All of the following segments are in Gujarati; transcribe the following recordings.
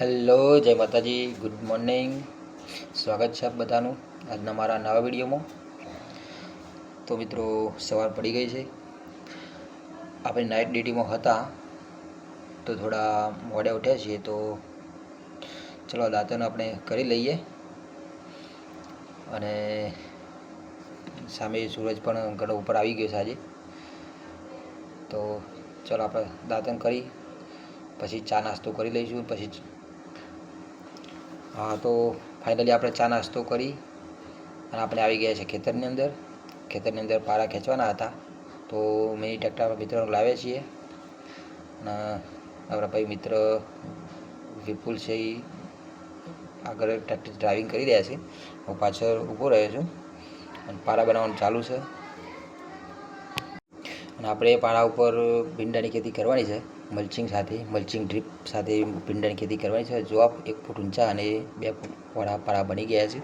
હેલો, જય માતાજી, ગુડ મોર્નિંગ. સ્વાગત છે આપ બધાનું આજના મારા નવા વિડીયોમાં. તો મિત્રો, સવાર પડી ગઈ છે. આપણે નાઇટ ડ્યુટીમાં હતા તો થોડા મોડે ઉઠ્યા છીએ, તો ચલો દાંતણ આપણે કરી લઈએ. અને સામે સૂરજ પણ ઘણો ઉપર આવી ગયો છે આજે. તો ચલો આપણે દાંતણ કરી પછી ચા નાસ્તો કરી લઈશું. પછી તો ફાઇનલી આપણે ચા નાસ્તો કરી અને આપણે આવી ગયા છે ખેતરની અંદર. ખેતરની અંદર પારા ખેંચવાના હતા, તો મિની ટ્રેક્ટર મિત્રને લાવ્યા છીએ. અને આપણા ભાઈ મિત્ર વિપુલ છે, એ આગળ ટ્રેક્ટર ડ્રાઇવિંગ કરી રહ્યા છે. હું પાછળ ઊભો રહ્યો છું અને પારા બનાવવાનું ચાલુ છે. અને આપણે પારા ઉપર ભીંડાની ખેતી કરવાની છે, મલ્ચિંગ ડ્રીપ સાથે ભીંડાની ખેતી કરવાની છે. જો આપ 1 ફૂટ ઊંચા અને 2 ફૂટ પહોળા પારા બની ગયા છે.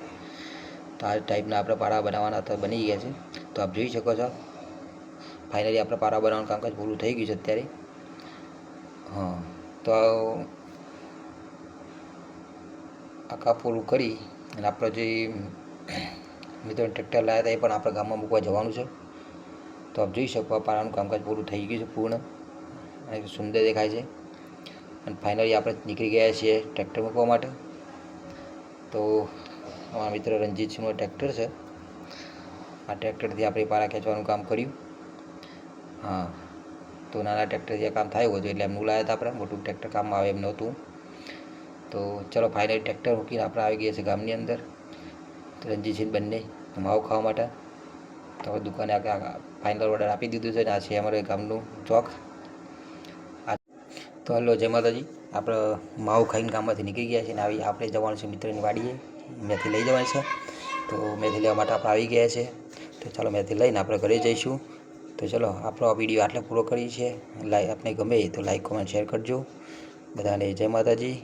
તો આ ટાઈપના આપણે પારા બનાવવાના હતા, બની ગયા છે. તો આપ જોઈ શકો છો. ફાઇનલી આપણે પારા બનાવવાનું કામકાજ પૂરું થઈ ગયું છે અત્યારે. તો આખા પૂરું કરી અને આપણે જે મિત્રો ટ્રેક્ટર લાવ્યા હતા એ પણ આપણે ગામમાં મૂકવા જવાનું છે. તો આપ જોઈ શકો, આ પારાનું કામકાજ પૂરું થઈ ગયું છે, પૂર્ણ અને સુંદર દેખાય છે. અને ફાઇનલી આપણે નીકળી ગયા છીએ ટ્રેક્ટર મૂકવા માટે. તો અમારા મિત્ર રણજીતસિંહનું ટ્રેક્ટર છે. આ ટ્રેક્ટરથી આપણે પારા ખેંચવાનું કામ કર્યું. તો નાના ટ્રેક્ટરથી આ કામ થાય હતું એટલે એમનું લાવ્યા હતા આપણે. મોટું ટ્રેક્ટર કામમાં આવે એમ નહોતું. તો ચલો ફાઇનલી ટ્રેક્ટર મૂકીને આપણે આવી ગયા છીએ ગામની અંદર. તો રણજીતસિંહ બંને માવો ખાવા માટે. તો હવે દુકાને ફાઇનલ ઓર્ડર આપી દીધું છે. આ છે અમારે ગામનું ચોક. તો હલો, જય માતાજી. આપણે માવો ખાઈને ગામમાંથી નીકળી ગયા છીએ અને આપણે જવાનું છે મિત્રની વાડીએ. મેથી લઈ જવાની છે. તો મેથી લેવા માટે આપણે આવી ગયા છે. તો ચાલો મેથી લઈને આપણે ઘરે જઈશું. તો ચલો આપણો આ વિડીયો આટલે પૂરો કરીએ છીએ. આપણે ગમે તો લાઈક, કોમેન્ટ, શેર કરજો. બધાને જય માતાજી.